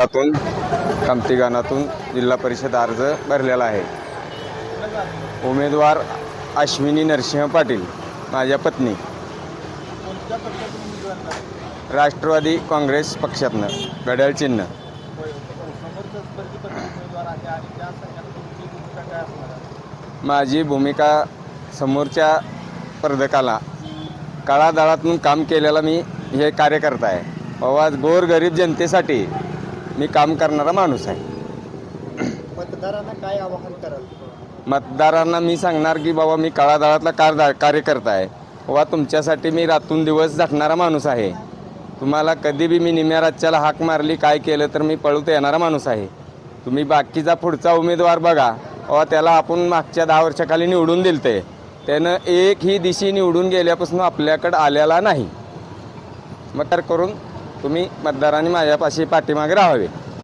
तातून कामती गानातून जिल्हा परिषद अर्ज भरलेला आहे। उमेदवार अश्विनी नरसिंह पाटील, माझ्या पत्नी। राष्ट्रवादी काँग्रेस पक्षातनं घड्याळ चिन्ह। माझी भूमिका समोरच्या स्पर्धकाला काळादाळातून काम केलेला मी हे कार्यकर्ता आहे। बाबा गोरगरीब जनतेसाठी मी काम करणारा माणूस आहे। मतदारांना काय आवाहन कराल? मतदारांना मी सांगणार की बाबा मी काळादाळातला कार्यकर्ता आहे। बाबा तुमच्यासाठी मी रातून दिवस झटणारा माणूस आहे। तुम्हाला कधी बी मी निम्या राज्याला हाक मारली काय केलं तर मी पळून येणारा माणूस आहे। तुम्ही बाकीचा पुढचा उमेदवार बघा, बाबा त्याला आपण मागच्या 10 वर्षाखाली निवडून दिलते, त्यानं एकही दिशी निवडून गेल्यापासून आपल्याकडे आलेला नाही। मग तर करून तुम्ही मतदारांनी माझ्यापाशी पाठीमागे राहावे।